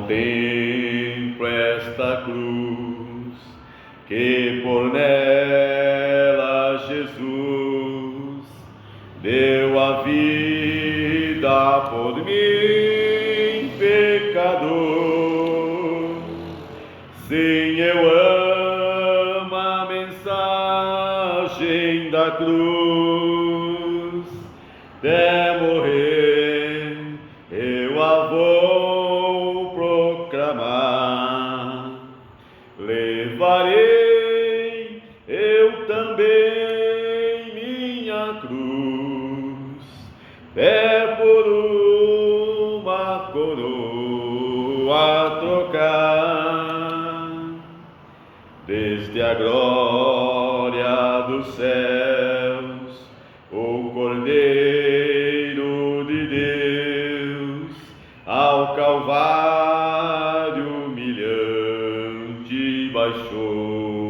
Contemplo esta cruz, que por nela Jesus deu a vida por mim, pecador. Sim, eu amo a mensagem da cruz, até morrer eu a vou proclamar. Levarei eu também minha cruz, é por uma coroa trocar. Desde a glória dos céus, o Cordeiro de Deus, ao Calvário humilhante baixou.